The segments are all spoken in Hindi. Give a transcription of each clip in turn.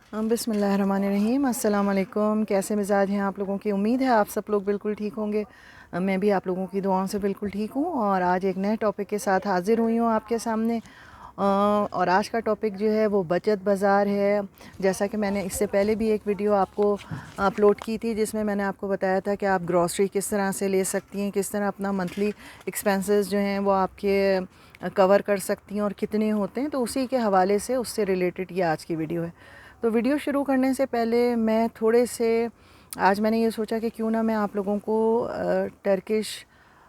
बिस्मिल्लाहिर्रहमानिर्रहीम। अस्सलाम वालेकुम। कैसे मिजाज हैं आप लोगों की? उम्मीद है आप सब लोग बिल्कुल ठीक होंगे। मैं भी आप लोगों की दुआओं से बिल्कुल ठीक हूँ और आज एक नए टॉपिक के साथ हाज़िर हुई हूँ आपके सामने। और आज का टॉपिक जो है वो बचत बाज़ार है। जैसा कि मैंने इससे पहले भी एक वीडियो आपको अपलोड की थी जिसमें मैंने आपको बताया था कि आप ग्रॉसरी किस तरह से ले सकती हैं, किस तरह अपना मंथली एक्सपेंसेस जो हैं वो आपके कवर कर सकती हैं और कितने होते हैं। तो उसी के हवाले से उससे रिलेटेड ये आज की वीडियो है। तो वीडियो शुरू करने से पहले मैं थोड़े से आज मैंने ये सोचा कि क्यों ना मैं आप लोगों को टर्किश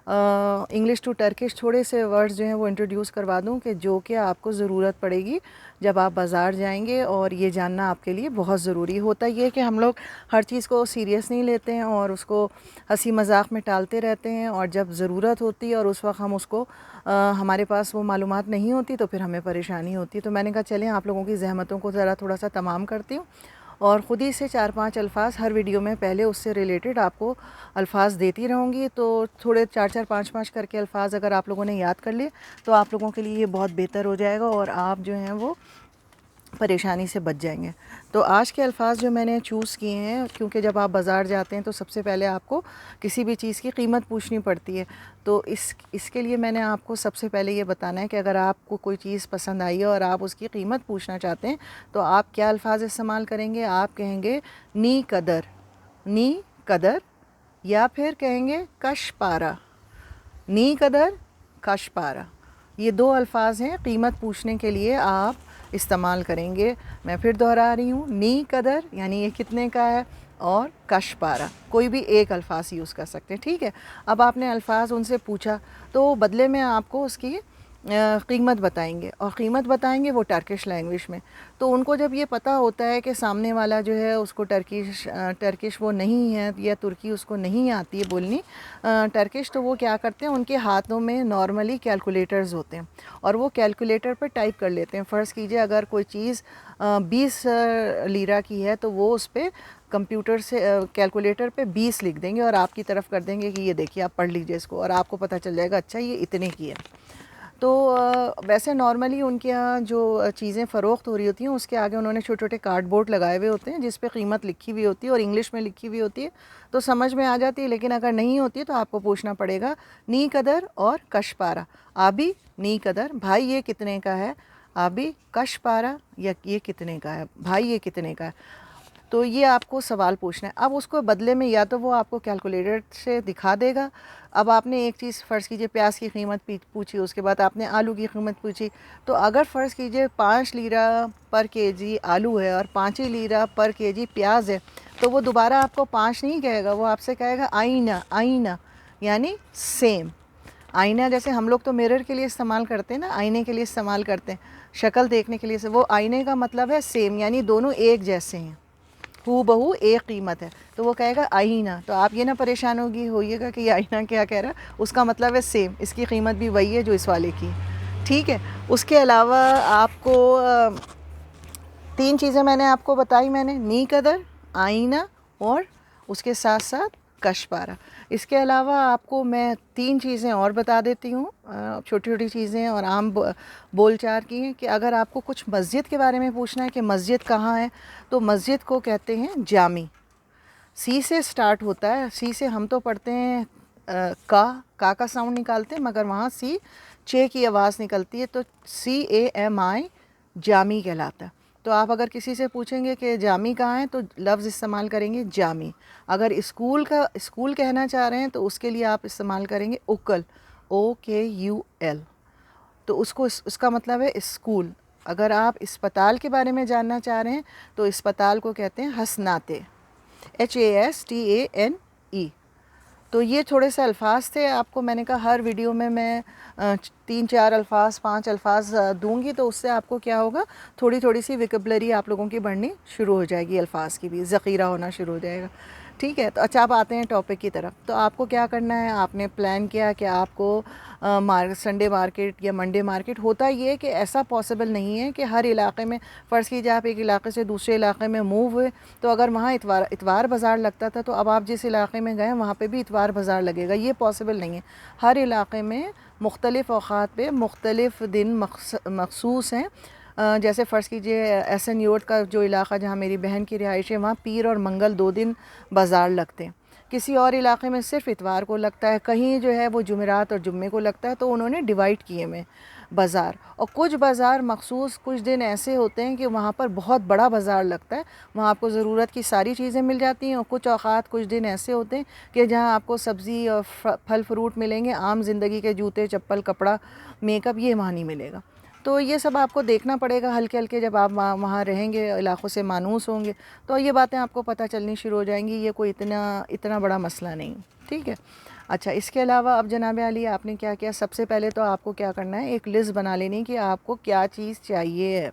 इंग्लिश टू टर्किश थोड़े से वर्ड्स जो हैं वो इंट्रोड्यूस करवा दूं कि जो कि आपको ज़रूरत पड़ेगी जब आप बाज़ार जाएंगे। और ये जानना आपके लिए बहुत ज़रूरी होता ये है कि हम लोग हर चीज़ को सीरियस नहीं लेते हैं और उसको हंसी मजाक में टालते रहते हैं, और जब ज़रूरत होती है और उस वक्त हम उसको हमारे पास वो मालूमात नहीं होती तो फिर हमें परेशानी होती है। तो मैंने कहा चलें आप लोगों की ज़हमतों को ज़रा थोड़ा सा तमाम करती हूँ और ख़ुद ही से 4-5 अल्फ़ाज हर वीडियो में पहले उससे रिलेटेड आपको अल्फ़ाज देती रहूँगी। तो थोड़े 4-4 5-5 करके अल्फ़ाज अगर आप लोगों ने याद कर लिए तो आप लोगों के लिए ये बहुत बेहतर हो जाएगा और आप जो हैं वो परेशानी से बच जाएंगे। तो आज के अल्फ़ाज जो मैंने चूज़ किए हैं, क्योंकि जब आप बाज़ार जाते हैं तो सबसे पहले आपको किसी भी चीज़ की कीमत पूछनी पड़ती है। तो इसके लिए मैंने आपको सबसे पहले ये बताना है कि अगर आपको कोई चीज़ पसंद आई है और आप उसकी कीमत पूछना चाहते हैं तो आप क्या अल्फ़ाज इस्तेमाल करेंगे। आप कहेंगे नी कदर, नी कदर, या फिर कहेंगे कश पारा। नी कदर, कश पारा, ये 2 अल्फ़ाज हैं कीमत पूछने के लिए आप इस्तेमाल करेंगे। मैं फिर दोहरा रही हूँ, नी कदर यानी ये कितने का है, और कश पारा, कोई भी एक अल्फ़ाज़ यूज़ कर सकते हैं। ठीक है, अब आपने अल्फ़ाज़ उनसे पूछा तो बदले में आपको उसकी कीमत बताएंगे और कीमत बताएंगे वो टर्किश लैंग्वेज में। तो उनको जब ये पता होता है कि सामने वाला जो है उसको टर्किश वो नहीं है या तुर्की उसको नहीं आती है बोलनी टर्किश, तो वो क्या करते हैं, उनके हाथों में नॉर्मली कैलकुलेटर्स होते हैं और वो कैलकुलेटर पर टाइप कर लेते हैं। फ़र्ज़ कीजिए अगर कोई चीज़ 20 लीरा की है तो वो उस पर कंप्यूटर से कैलकुलेटर पे 20 लिख देंगे और आपकी तरफ कर देंगे कि ये देखिए आप पढ़ लीजिए इसको, और आपको पता चल जाएगा अच्छा ये इतने की है। तो वैसे नॉर्मली उनके यहाँ जो चीज़ें फ़रोख्त हो रही होती हैं उसके आगे उन्होंने छोटे छोटे कार्डबोर्ड लगाए हुए होते हैं जिस पे कीमत लिखी हुई होती है और इंग्लिश में लिखी हुई होती है, तो समझ में आ जाती है। लेकिन अगर नहीं होती है तो आपको पूछना पड़ेगा नी कदर और कश पारा। आबी नी कदर, भाई ये कितने का है, आबी कश पारा, या ये कितने का है भाई, ये कितने का है। तो ये आपको सवाल पूछना है। अब उसको बदले में या तो वो आपको कैलकुलेटर से दिखा देगा। अब आपने एक चीज़ फ़र्ज़ कीजिए प्याज की कीमत पूछी, उसके बाद आपने आलू की कीमत पूछी, तो अगर फ़र्ज़ कीजिए 5 लीरा पर केजी आलू है और 5 ही लीरा पर केजी प्याज है, तो वो दोबारा आपको 5 नहीं कहेगा, वो आपसे कहेगा आईना, आईना यानी सेम। आईना जैसे हम लोग तो मिरर के लिए इस्तेमाल करते हैं ना, आईने के लिए इस्तेमाल करते हैं शक्ल देखने के लिए, से वो आईने का मतलब है सेम, यानी दोनों एक जैसे हैं, हू बहू एक कीमत है। तो वो कहेगा आईना। तो आप ये ना परेशान होइएगा कि ये आईना क्या कह रहा है, उसका मतलब है सेम, इसकी कीमत भी वही है जो इस वाले की। ठीक है, उसके अलावा आपको 3 चीज़ें मैंने आपको बताई, मैंने नी कदर, आईना और उसके साथ साथ कशपारा। इसके अलावा आपको मैं 3 चीज़ें और बता देती हूँ, छोटी छोटी चीज़ें और आम बोलचाल की हैं, कि अगर आपको कुछ मस्जिद के बारे में पूछना है कि मस्जिद कहाँ है, तो मस्जिद को कहते हैं जामी। सी से स्टार्ट होता है, सी से हम तो पढ़ते हैं का साउंड निकालते हैं, मगर वहाँ सी चे की आवाज़ निकलती है, तो CAMI जामी कहलाता है। तो आप अगर किसी से पूछेंगे कि जामी कहाँ है तो लफ्ज़ इस्तेमाल करेंगे जामी। अगर स्कूल कहना चाह रहे हैं तो उसके लिए आप इस्तेमाल करेंगे उकल, OKUL, तो उसका मतलब है स्कूल। अगर आप अस्पताल के बारे में जानना चाह रहे हैं तो अस्पताल को कहते हैं हसनाते, HASTANE। तो ये थोड़े से अल्फाज थे, आपको मैंने कहा हर वीडियो में मैं 3-4 अल्फाज 5 अल्फाज दूंगी, तो उससे आपको क्या होगा, थोड़ी थोड़ी सी विकेबलरी आप लोगों की बढ़नी शुरू हो जाएगी, अल्फाज की भी ज़ख़ीरा होना शुरू हो जाएगा। ठीक है, तो अच्छा आप आते हैं टॉपिक की तरफ। तो आपको क्या करना है, आपने प्लान किया कि आपको संडे मार्केट या मंडे मार्केट। होता ये है कि ऐसा पॉसिबल नहीं है कि हर इलाके में, फ़र्ज़ कीजिए आप एक इलाके से दूसरे इलाके में मूव हुए, तो अगर वहाँ इतवार बाज़ार लगता था तो अब आप जिस इलाके में गए वहाँ पे भी इतवार बाज़ार लगेगा, ये पॉसिबल नहीं है। हर इलाके में मुख्तलिफ़ औक़ात पे मुख्तलिफ़ दिन मखसूस हैं जैसे फ़र्ज़ कीजिए एहसन योर्ड का जो इलाक़ा जहाँ मेरी बहन की रिहाइश है, वहाँ पीर और मंगल 2 दिन बाज़ार लगते हैं। किसी और इलाक़े में सिर्फ़ इतवार को लगता है, कहीं जो है वो जुमेरात और जुम्मे को लगता है। तो उन्होंने डिवाइड किए हुए बाज़ार, और कुछ बाज़ार मख़सूस कुछ दिन ऐसे होते हैं कि वहाँ पर बहुत बड़ा बाज़ार लगता है, वहाँ आपको ज़रूरत की सारी चीज़ें मिल जाती हैं। और कुछ औक़ात कुछ दिन ऐसे होते हैं कि जहाँ आपको सब्ज़ी और फल फ्रूट मिलेंगे, आम ज़िंदगी के जूते चप्पल कपड़ा मेकअप ये वहाँ नहीं मिलेगा। तो ये सब आपको देखना पड़ेगा हल्के हल्के, जब आप वहाँ रहेंगे, इलाक़ों से मानूस होंगे, तो ये बातें आपको पता चलनी शुरू हो जाएंगी। ये कोई इतना बड़ा मसला नहीं, ठीक है। अच्छा, इसके अलावा अब जनाब आली आपने क्या किया, सबसे पहले तो आपको क्या करना है, एक लिस्ट बना लेनी कि आपको क्या चीज़ चाहिए है।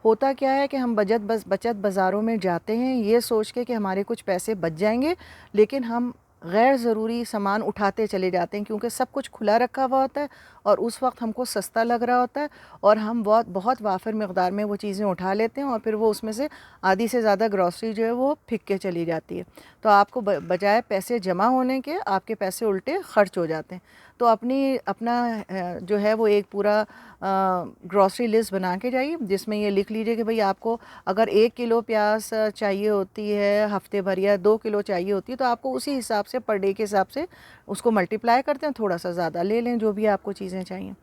होता क्या है कि हम बचत बाज़ारों में जाते हैं ये सोच के कि हमारे कुछ पैसे बच जाएंगे, लेकिन हम गैर ज़रूरी सामान उठाते चले जाते हैं, क्योंकि सब कुछ खुला रखा हुआ होता है और उस वक्त हमको सस्ता लग रहा होता है, और हम बहुत वाफिर मकदार में वो चीज़ें उठा लेते हैं, और फिर वो उसमें से आधी से ज़्यादा ग्रॉसरी जो है वो फिक के चली जाती है। तो आपको बजाय पैसे जमा होने के, आपके पैसे उल्टे ख़र्च हो जाते हैं। तो अपना जो है वो एक पूरा ग्रॉसरी लिस्ट बना के जाइए, जिसमें ये लिख लीजिए कि भाई आपको अगर 1 किलो प्याज चाहिए होती है हफ्ते भर, या 2 किलो चाहिए होती है, तो आपको उसी हिसाब से पर डे के हिसाब से उसको मल्टीप्लाई करते हैं, थोड़ा सा ज़्यादा ले लें जो भी आपको चीज़ें चाहिए।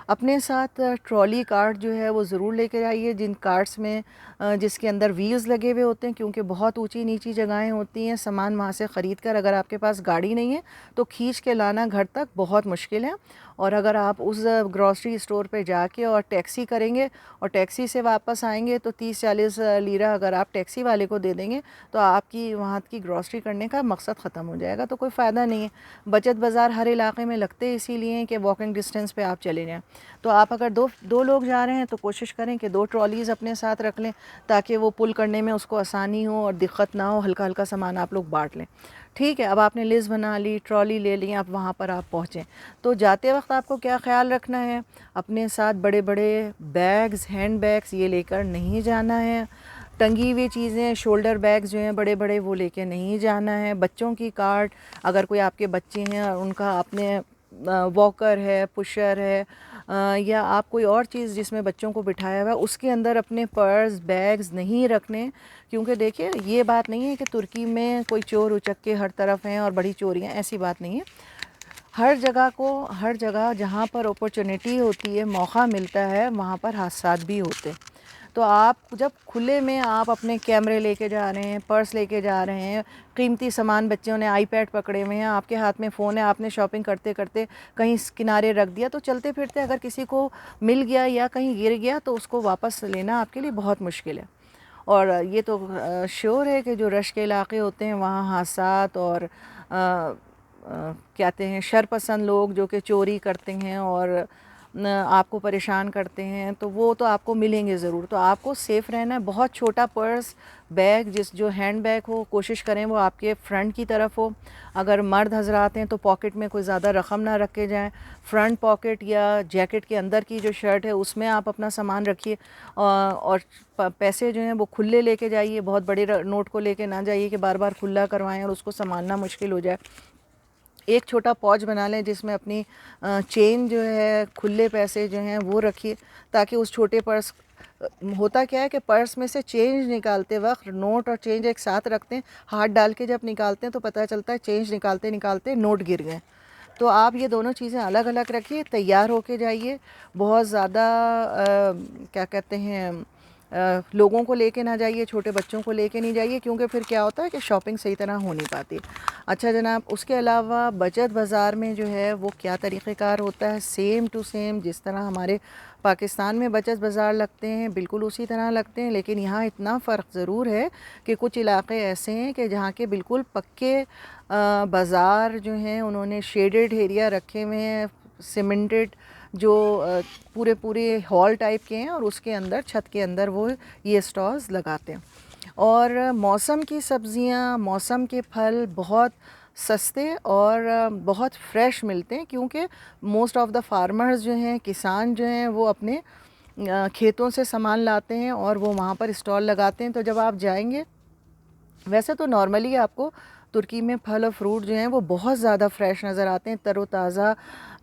अपने साथ ट्रॉली कार्ट जो है वो ज़रूर लेके जाइए, जिन कार्ट्स में जिसके अंदर व्हील्स लगे हुए होते हैं, क्योंकि बहुत ऊंची नीची जगहें होती हैं, सामान वहाँ से ख़रीद कर अगर आपके पास गाड़ी नहीं है तो खींच के लाना घर तक बहुत मुश्किल है। और अगर आप उस ग्रॉसरी स्टोर पे जाके और टैक्सी करेंगे और टैक्सी से वापस आएंगे तो 30-40 लीरा अगर आप टैक्सी वाले को दे देंगे तो आपकी वहाँ की ग्रॉसरी करने का मकसद ख़त्म हो जाएगा, तो कोई फ़ायदा नहीं है। बचत बाज़ार हर इलाके में लगते हैं इसीलिए हैं कि वॉकिंग डिस्टेंस पे आप चले जाएँ। तो आप अगर दो लोग जा रहे हैं तो कोशिश करें कि 2 ट्रॉलीज़ अपने साथ रख लें, ताकि वो पुल करने में उसको आसानी हो और दिक्कत ना हो, हल्का हल्का सामान आप लोग बाँट लें। ठीक है, अब आपने लिस्ट बना ली, ट्रॉली ले ली, अब वहाँ पर आप पहुँचें तो जाते वक्त आपको क्या ख्याल रखना है, अपने साथ बड़े बड़े बैग्स, हैंड बैग्स ये लेकर नहीं जाना है। टंगी हुई चीज़ें, शोल्डर बैग्स जो हैं बड़े बड़े वो लेके नहीं जाना है। बच्चों की कार्ट, अगर कोई आपके बच्चे हैं और उनका आपने वॉकर है, पुशर है, या आप कोई और चीज़ जिसमें बच्चों को बिठाया हुआ है, उसके अंदर अपने पर्स बैग्स नहीं रखने। क्योंकि देखिए ये बात नहीं है कि तुर्की में कोई चोर उचक्के हर तरफ हैं और बड़ी चोरियां, ऐसी बात नहीं है। हर जगह जहाँ पर अपॉर्चुनिटी होती है, मौका मिलता है, वहाँ पर हादसा भी होते हैं। तो आप जब खुले में आप अपने कैमरे लेके जा रहे हैं, पर्स लेके जा रहे हैं, कीमती सामान, बच्चों ने आईपैड पकड़े हुए हैं, आपके हाथ में फ़ोन है, आपने शॉपिंग करते करते कहीं किनारे रख दिया, तो चलते फिरते अगर किसी को मिल गया या कहीं गिर गया तो उसको वापस लेना आपके लिए बहुत मुश्किल है। और ये तो श्योर है कि जो रश के इलाके होते हैं वहाँ हादसात और कहते हैं शरपसंद लोग जो कि चोरी करते हैं और आपको परेशान करते हैं, तो वो तो आपको मिलेंगे ज़रूर। तो आपको सेफ़ रहना है। बहुत छोटा पर्स बैग, जो हैंड बैग हो, कोशिश करें वो आपके फ्रंट की तरफ हो। अगर मर्द हजरात हैं तो पॉकेट में कोई ज़्यादा रकम ना रख के जाएँ। फ्रंट पॉकेट या जैकेट के अंदर की जो शर्ट है उसमें आप अपना सामान रखिए, और पैसे जो हैं वो खुले लेके जाइए। बहुत बड़े नोट को लेके ना जाइए कि बार बार खुला करवाएं और उसको संभालना मुश्किल हो जाए। एक छोटा पॉच बना लें जिसमें अपनी चेन जो है, खुले पैसे जो हैं वो रखिए, ताकि उस छोटे पर्स, होता क्या है कि पर्स में से चेंज निकालते वक्त नोट और चेंज एक साथ रखते हैं, हाथ डाल के जब निकालते हैं तो पता चलता है चेंज निकालते निकालते नोट गिर गए। तो आप ये दोनों चीज़ें अलग अलग रखिए, तैयार होके जाइए। बहुत ज़्यादा क्या कहते हैं, लोगों को लेके ना जाइए, छोटे बच्चों को लेके नहीं जाइए, क्योंकि फिर क्या होता है कि शॉपिंग सही तरह हो नहीं पाती। अच्छा जनाब, उसके अलावा बचत बाज़ार में जो है वो क्या तरीक़ेकार होता है, सेम टू सेम जिस तरह हमारे पाकिस्तान में बचत बाज़ार लगते हैं बिल्कुल उसी तरह लगते हैं। लेकिन यहाँ इतना फ़र्क ज़रूर है कि कुछ इलाक़े ऐसे हैं कि जहाँ के बिल्कुल पक्के बाज़ार जो हैं उन्होंने शेडेड एरिया रखे हुए हैं, सीमेंटेड, जो पूरे हॉल टाइप के हैं, और उसके अंदर छत के अंदर वो ये स्टॉल्स लगाते हैं। और मौसम की सब्ज़ियाँ, मौसम के फल बहुत सस्ते और बहुत फ्रेश मिलते हैं, क्योंकि मोस्ट ऑफ़ द फार्मर्स जो हैं, किसान जो हैं, वो अपने खेतों से सामान लाते हैं और वो वहाँ पर स्टॉल लगाते हैं। तो जब आप जाएंगे, वैसे तो नॉर्मली आपको तुर्की में फल और फ्रूट जो हैं वो बहुत ज़्यादा फ्रेश नज़र आते हैं, तरोताज़ा।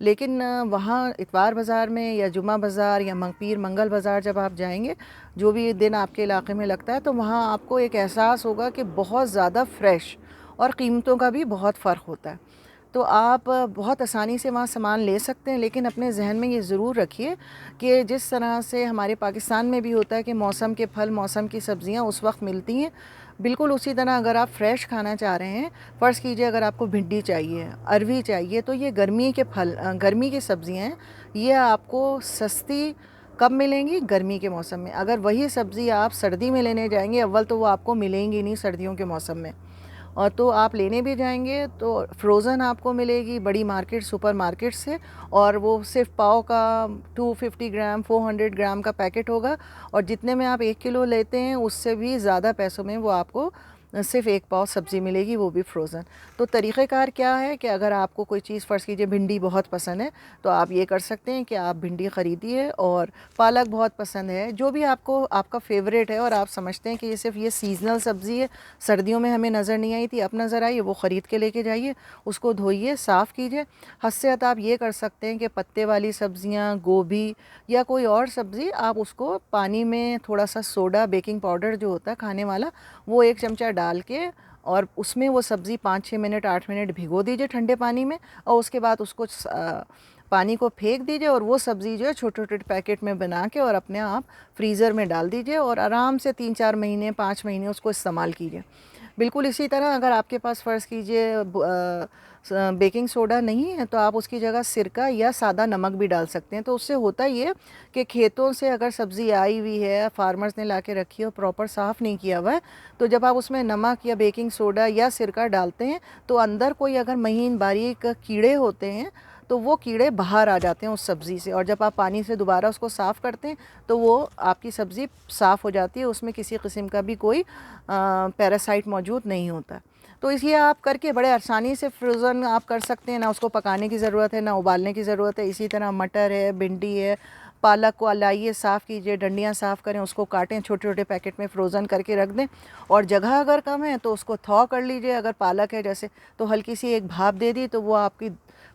लेकिन वहाँ इतवार बाज़ार में या जुमा बाज़ार या पीर मंगल बाज़ार जब आप जाएंगे, जो भी दिन आपके इलाके में लगता है, तो वहाँ आपको एक एहसास होगा कि बहुत ज़्यादा फ्रेश, और कीमतों का भी बहुत फ़र्क होता है। तो आप बहुत आसानी से वहाँ सामान ले सकते हैं, लेकिन अपने जहन में ये ज़रूर रखिए कि जिस तरह से हमारे पाकिस्तान में भी होता है कि मौसम के फल, मौसम की सब्ज़ियाँ उस वक्त मिलती हैं, बिल्कुल उसी तरह अगर आप फ्रेश खाना चाह रहे हैं, फ़र्ज़ कीजिए अगर आपको भिंडी चाहिए, अरवी चाहिए, तो ये गर्मी के फल, गर्मी की सब्ज़ियाँ हैं। ये आपको सस्ती कब मिलेंगी? गर्मी के मौसम में। अगर वही सब्ज़ी आप सर्दी में लेने जाएंगे, अव्वल तो वो आपको मिलेंगी नहीं सर्दियों के मौसम में, और तो आप लेने भी जाएंगे तो फ्रोज़न आपको मिलेगी बड़ी मार्केट, सुपर मार्केट से, और वो सिर्फ पाव का 250 ग्राम 400 ग्राम का पैकेट होगा, और जितने में आप 1 किलो लेते हैं उससे भी ज़्यादा पैसों में वो आपको सिर्फ 1 पाव सब्ज़ी मिलेगी, वो भी फ्रोज़न। तो तरीक़ेकार क्या है कि अगर आपको कोई चीज़, फ़र्ज़ कीजिए भिंडी बहुत पसंद है, तो आप ये कर सकते हैं कि आप भिंडी ख़रीदिए, और पालक बहुत पसंद है, जो भी आपको आपका फ़ेवरेट है और आप समझते हैं कि ये सिर्फ ये सीज़नल सब्ज़ी है, सर्दियों में हमें नज़र नहीं आई थी, अब नज़र आई, वो ख़रीद के लेके जाइए, उसको धोइए, साफ़ कीजिए। हद से ज़्यादा आप ये कर सकते हैं कि पत्ते वाली सब्ज़ियाँ, गोभी या कोई और सब्ज़ी, आप उसको पानी में थोड़ा सा सोडा, बेकिंग पाउडर जो होता है खाने वाला, वो 1 चमचा डाल के, और उसमें वो सब्ज़ी 5-6 मिनट 8 मिनट भिगो दीजिए ठंडे पानी में, और उसके बाद उसको पानी को फेंक दीजिए, और वो सब्ज़ी जो है छोटे छोटे पैकेट में बना के और अपने आप फ्रीज़र में डाल दीजिए, और आराम से 3-4 महीने 5 महीने उसको इस्तेमाल कीजिए। बिल्कुल इसी तरह अगर आपके पास फ़र्ज़ कीजिए बेकिंग सोडा नहीं है, तो आप उसकी जगह सिरका या सादा नमक भी डाल सकते हैं। तो उससे होता ये कि खेतों से अगर सब्ज़ी आई हुई है, फार्मर्स ने ला के रखी है और प्रॉपर साफ़ नहीं किया हुआ है, तो जब आप उसमें नमक या बेकिंग सोडा या सिरका डालते हैं, तो अंदर कोई अगर महीन बारीक कीड़े होते हैं, तो वो कीड़े बाहर आ जाते हैं उस सब्ज़ी से, और जब आप पानी से दोबारा उसको साफ़ करते हैं, तो वो आपकी सब्ज़ी साफ़ हो जाती है, उसमें किसी किस्म का भी कोई पैरासाइट मौजूद नहीं होता। तो इसलिए आप करके बड़े आसानी से फ्रोज़न आप कर सकते हैं, ना उसको पकाने की ज़रूरत है, ना उबालने की ज़रूरत है। इसी तरह मटर है, भिंडी है, पालक को लाइए, साफ़ कीजिए, डंडियाँ साफ़ करें, उसको काटें, छोटे छोटे पैकेट में फ्रोज़न करके रख दें, और जगह अगर कम है तो उसको थॉ कर लीजिए। अगर पालक है जैसे, तो हल्की सी एक भाप दे दी, तो वो आपकी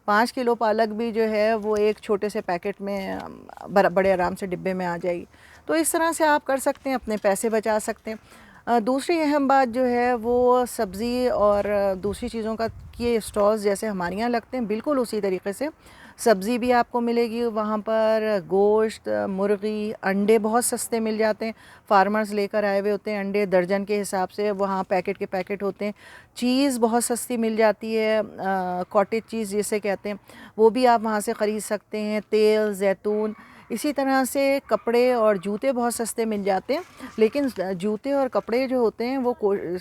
5 किलो पालक भी जो है वो एक छोटे से पैकेट में बड़े आराम से डिब्बे में आ जाएगी। तो इस तरह से आप कर सकते हैं, अपने पैसे बचा सकते हैं। दूसरी अहम बात जो है वो सब्ज़ी और दूसरी चीज़ों का के स्टॉल्स जैसे हमारे यहाँ लगते हैं, बिल्कुल उसी तरीके से सब्ज़ी भी आपको मिलेगी वहाँ पर। गोश्त, मुर्गी, अंडे बहुत सस्ते मिल जाते हैं, फार्मर्स लेकर आए हुए होते हैं अंडे दर्जन के हिसाब से, वहाँ पैकेट के पैकेट होते हैं। चीज़ बहुत सस्ती मिल जाती है, कॉटेज चीज़ जिसे कहते हैं, वो भी आप वहाँ से ख़रीद सकते हैं। तेल, जैतून, इसी तरह से कपड़े और जूते बहुत सस्ते मिल जाते हैं। लेकिन जूते और कपड़े जो होते हैं वो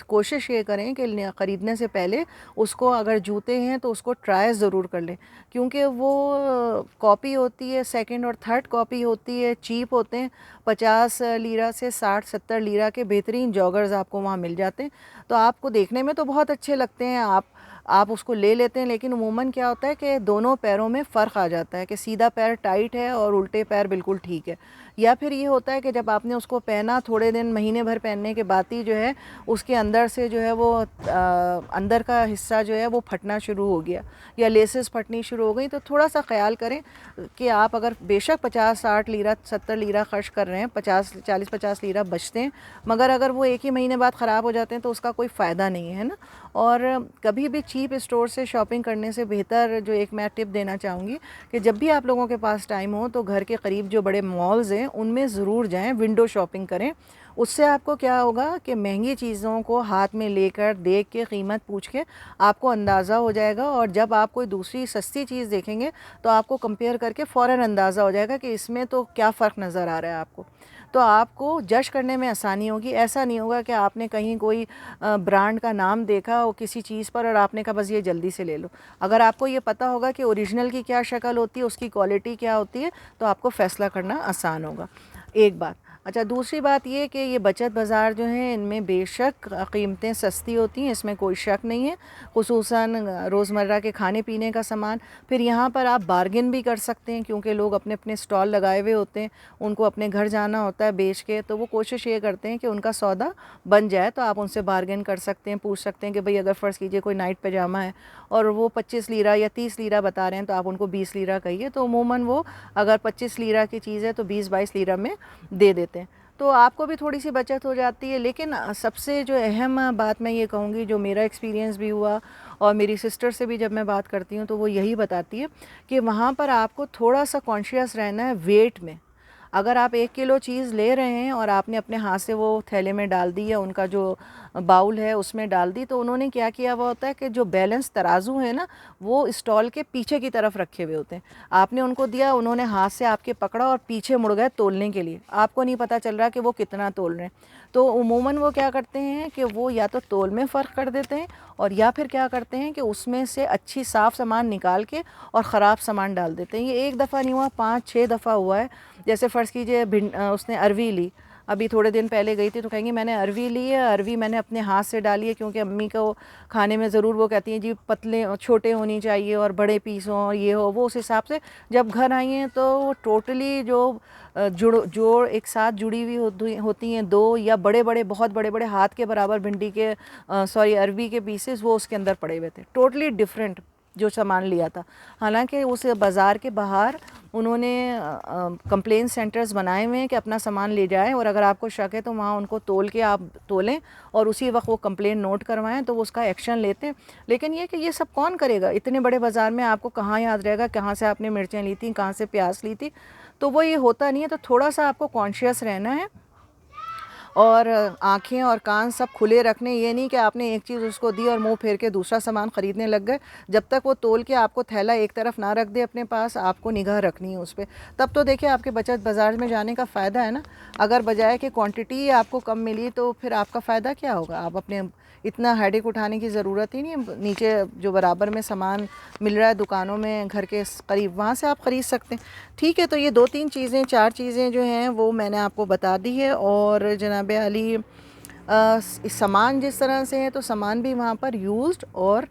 कोशिश ये करें कि ख़रीदने से पहले उसको, अगर जूते हैं तो उसको ट्राई ज़रूर कर लें, क्योंकि वो कॉपी होती है, सेकंड और थर्ड कॉपी होती है, चीप होते हैं। 50 लीरा से 60-70 लीरा के बेहतरीन जॉगर्स आपको वहाँ मिल जाते हैं। तो आपको देखने में तो बहुत अच्छे लगते हैं, आप उसको ले लेते हैं, लेकिन उमूमन क्या होता है कि दोनों पैरों में फ़र्क आ जाता है कि सीधा पैर टाइट है और उल्टे पैर बिल्कुल ठीक है। या फिर ये होता है कि जब आपने उसको पहना, थोड़े दिन, महीने भर पहनने के बाद ही जो है उसके अंदर से जो है वो अंदर का हिस्सा जो है वो फटना शुरू हो गया, या लेसेस फटनी शुरू हो गई। तो थोड़ा सा ख्याल करें कि आप अगर बेशक 50-60 लीरा 70 लीरा खर्च कर रहे हैं, 40-50 लीरा बचते हैं, मगर अगर वो एक ही महीने बाद ख़राब हो जाते हैं तो उसका कोई फ़ायदा नहीं है ना। और कभी भी चीप स्टोर से शॉपिंग करने से बेहतर, जो एक मैं टिप देना चाहूँगी, कि जब भी आप लोगों के पास टाइम हो तो घर के करीब जो बड़े मॉल्स हैं उनमें ज़रूर जाएं, विंडो शॉपिंग करें। उससे आपको क्या होगा कि महंगी चीज़ों को हाथ में लेकर, देख के, कीमत पूछ के आपको अंदाज़ा हो जाएगा, और जब आप कोई दूसरी सस्ती चीज़ देखेंगे तो आपको कंपेयर करके फ़ौरन अंदाज़ा हो जाएगा कि इसमें तो क्या फ़र्क नज़र आ रहा है आपको। तो आपको जज करने में आसानी होगी। ऐसा नहीं होगा कि आपने कहीं कोई ब्रांड का नाम देखा हो किसी चीज़ पर और आपने कहा बस ये जल्दी से ले लो। अगर आपको ये पता होगा कि ओरिजिनल की क्या शक्ल होती है, उसकी क्वालिटी क्या होती है, तो आपको फ़ैसला करना आसान होगा। एक बात, अच्छा, दूसरी बात ये कि ये बचत बाज़ार जो हैं इनमें बेशक कीमतें सस्ती होती हैं, इसमें कोई शक नहीं है, खुसूसन रोज़मर्रा के खाने पीने का सामान। फिर यहाँ पर आप बार्गेन भी कर सकते हैं क्योंकि लोग अपने अपने स्टॉल लगाए हुए होते हैं, उनको अपने घर जाना होता है बेच के, तो वो कोशिश ये करते हैं कि उनका सौदा बन जाए। तो आप उनसे बार्गेन कर सकते हैं, पूछ सकते हैं कि भाई अगर फ़र्ज़ कीजिए कोई नाइट पजामा है और वो 25 लीरा या 30 लीरा बता रहे हैं, तो आप उनको 20 लीरा कहिए, तो अमूमन वो अगर 25 लीरा की चीज़ है तो 20-22 लीरा में दे देते हैं, तो आपको भी थोड़ी सी बचत हो जाती है। लेकिन सबसे जो अहम बात मैं ये कहूँगी, जो मेरा एक्सपीरियंस भी हुआ और मेरी सिस्टर से भी जब मैं बात करती हूँ तो वो यही बताती है कि वहाँ पर आपको थोड़ा सा कॉन्शियस रहना है वेट में। अगर आप 1 किलो चीज़ ले रहे हैं और आपने अपने हाथ से वो थैले में डाल दी या उनका जो बाउल है उसमें डाल दी, तो उन्होंने क्या किया हुआ होता है कि जो बैलेंस तराजू है ना, वो स्टॉल के पीछे की तरफ रखे हुए होते हैं। आपने उनको दिया, उन्होंने हाथ से आपके पकड़ा और पीछे मुड़ गए तोलने के लिए, आपको नहीं पता चल रहा कि वो कितना तोल रहे हैं। तो उमूमन वो क्या करते हैं कि वो या तो तोल में फ़र्क कर देते हैं और या फिर क्या करते हैं कि उसमें से अच्छी साफ़ सामान निकाल के और ख़राब सामान डाल देते हैं। ये एक दफ़ा नहीं हुआ, 5-6 दफ़ा हुआ है। जैसे फ़र्ज़ कीजिए उसने अरवी ली, अभी थोड़े दिन पहले गई थी तो कहेंगी मैंने अरवी ली है, अरवी मैंने अपने हाथ से डाली है, क्योंकि अम्मी को खाने में ज़रूर वो कहती हैं जी पतले छोटे होनी चाहिए और बड़े पीस हों और ये हो वो, उस हिसाब से जब घर आई हैं तो टोटली जो जोड़ एक साथ जुड़ी हुई होती हैं, 2 या बड़े बड़े बहुत बड़े बड़े हाथ के बराबर भिंडी के सॉरी अरवी के पीसेस वो उसके अंदर पड़े हुए थे, टोटली डिफरेंट जो सामान लिया था। हालांकि उस बाज़ार के बाहर उन्होंने कंप्लेंट सेंटर्स बनाए हुए हैं कि अपना सामान ले जाएं और अगर आपको शक है तो वहाँ उनको तोल के आप तोलें और उसी वक्त वो कंप्लेंट नोट करवाएं तो वो उसका एक्शन लेते हैं। लेकिन ये कि ये सब कौन करेगा इतने बड़े बाज़ार में, आपको कहाँ याद रहेगा कहाँ से आपने मिर्चें ली थी, कहाँ से प्याज ली थी, तो वो ये होता नहीं है। तो थोड़ा सा आपको कॉन्शियस रहना है और आँखें और कान सब खुले रखने। ये नहीं कि आपने एक चीज़ उसको दी और मुंह फेर के दूसरा सामान ख़रीदने लग गए। जब तक वो तोल के आपको थैला एक तरफ ना रख दे अपने पास, आपको निगाह रखनी है उस पर। तब तो देखिए आपके बचत बाज़ार में जाने का फ़ायदा है ना। अगर बजाय कि क्वांटिटी आपको कम मिली तो फिर आपका फ़ायदा क्या होगा। आप अपने इतना हेडेक उठाने की ज़रूरत ही नहीं है, नीचे जो बराबर में सामान मिल रहा है दुकानों में घर के करीब, वहाँ से आप ख़रीद सकते हैं। ठीक है, तो ये 2-3 चीज़ें 4 चीज़ें जो हैं वो मैंने आपको बता दी है। और जनाब अली सामान जिस तरह से है तो सामान भी वहाँ पर यूज्ड और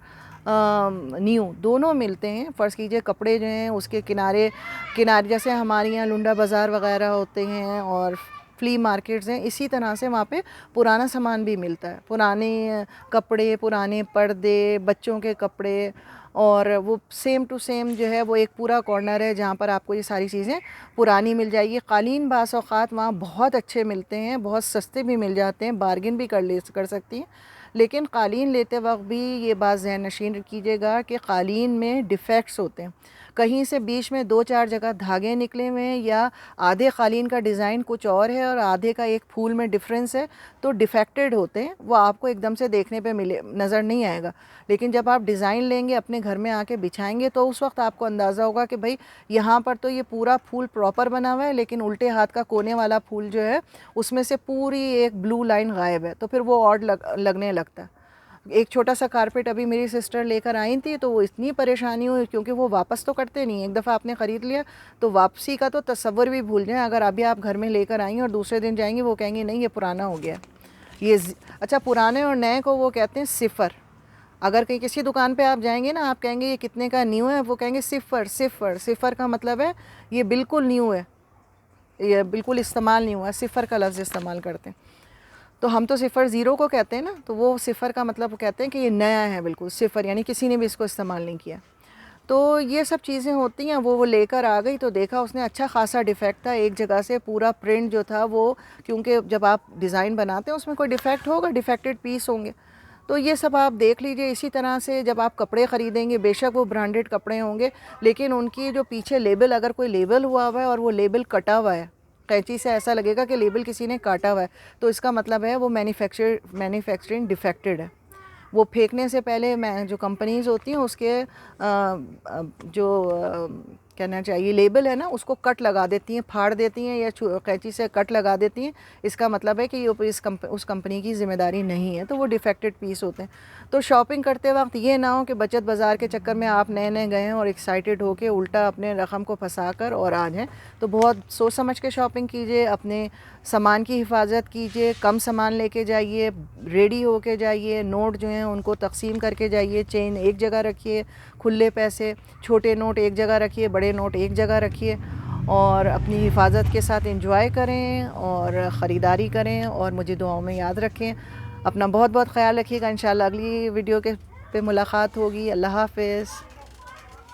न्यू दोनों मिलते हैं। फ़र्ज़ कीजिए कपड़े जो हैं उसके किनारे किनारे जैसे हमारे यहाँ लुंडा बाज़ार वग़ैरह होते हैं और फ्ली मार्केट्स हैं, इसी तरह से वहाँ पे पुराना सामान भी मिलता है। पुराने कपड़े, पुराने पर्दे, बच्चों के कपड़े, और वो सेम टू सेम जो है वो एक पूरा कॉर्नर है जहाँ पर आपको ये सारी चीज़ें पुरानी मिल जाएगी। क़ालीन बाज़ औक़ात वहाँ बहुत अच्छे मिलते हैं, बहुत सस्ते भी मिल जाते हैं, बार्गेन भी कर सकती हैं। लेकिन क़ालीन लेते वक्त भी ये बात ज़हन नशीन कीजिएगा कि क़ालीन में डिफ़ेक्ट्स होते हैं। कहीं से बीच में 2-4 जगह धागे निकले हुए हैं या आधे क़ालीन का डिज़ाइन कुछ और है और आधे का एक फूल में डिफरेंस है, तो डिफेक्टेड होते हैं। वो आपको एकदम से देखने पे नज़र नहीं आएगा। लेकिन जब आप डिज़ाइन लेंगे अपने घर में आके बिछाएंगे तो उस वक्त आपको अंदाज़ा होगा कि भाई यहाँ पर तो ये पूरा फूल प्रॉपर बना हुआ है, लेकिन उल्टे हाथ का कोने वाला फूल जो है उसमें से पूरी एक ब्लू लाइन गायब है, तो फिर वो ऑड लगने लगता है। एक छोटा सा कारपेट अभी मेरी सिस्टर लेकर आई थी तो वो इतनी परेशानी हुई, क्योंकि वो वापस तो करते नहीं। एक दफ़ा आपने ख़रीद लिया तो वापसी का तो तसव्वुर भी भूल जाएं। अगर अभी आप घर में लेकर आई और दूसरे दिन जाएंगे वो कहेंगे नहीं ये पुराना हो गया। ये अच्छा, पुराने और नए को वो कहते हैं सिफ़र। अगर कहीं किसी दुकान पे आप जाएंगे ना, आप कहेंगे ये कितने का न्यू है, वो कहेंगे सिफ़र सिफ़र। सिफ़र का मतलब है ये बिल्कुल न्यू है, ये बिल्कुल इस्तेमाल नहीं हुआ, सिफ़र का लफ्ज़ इस्तेमाल करते हैं। तो हम तो सिफ़र ज़ीरो को कहते हैं ना, तो वो सिफ़र का मतलब वो कहते हैं कि ये नया है बिल्कुल सिफ़र, यानी किसी ने भी इसको इस्तेमाल नहीं किया। तो ये सब चीज़ें होती हैं। वो लेकर आ गई तो देखा उसने अच्छा खासा डिफ़ेक्ट था एक जगह से, पूरा प्रिंट जो था वो, क्योंकि जब आप डिज़ाइन बनाते हैं उसमें कोई डिफ़ेक्ट होगा, डिफ़ेक्टेड पीस होंगे। तो ये सब आप देख लीजिए। इसी तरह से जब आप कपड़े ख़रीदेंगे, बेशक वो ब्रांडेड कपड़े होंगे, लेकिन उनकी जो पीछे लेबल, अगर कोई लेबल हुआ हुआ है और वो लेबल कटा हुआ है कैंची से, ऐसा लगेगा कि लेबल किसी ने काटा हुआ है, तो इसका मतलब है वो मैन्युफैक्चरिंग डिफेक्टेड है। वो फेंकने से पहले मैं जो कंपनीज़ होती हैं उसके जो कहना चाहिए, लेबल है ना, उसको कट लगा देती हैं, फाड़ देती हैं या कैंची से कट लगा देती हैं। इसका मतलब है कि ये उस कंपनी की ज़िम्मेदारी नहीं है, तो वो डिफेक्टेड पीस होते हैं। तो शॉपिंग करते वक्त ये ना हो कि बचत बाज़ार के चक्कर में आप नए नए गए हैं और एक्साइटेड होके उल्टा अपने रकम को फंसा कर और आ जाएँ। तो बहुत सोच समझ के शॉपिंग कीजिए, अपने सामान की हिफाजत कीजिए, कम सामान लेके जाइए, रेडी होके जाइए, नोट जो हैं उनको तकसीम करके जाइए, चेन एक जगह रखिए, खुले पैसे, छोटे नोट एक जगह रखिए, बड़े नोट एक जगह रखिए, और अपनी हिफाजत के साथ एंजॉय करें और ख़रीदारी करें और मुझे दुआओं में याद रखें। अपना बहुत बहुत ख्याल रखिएगा। इंशाल्लाह अगली वीडियो के पे मुलाकात होगी। अल्लाह हाफ़िज़।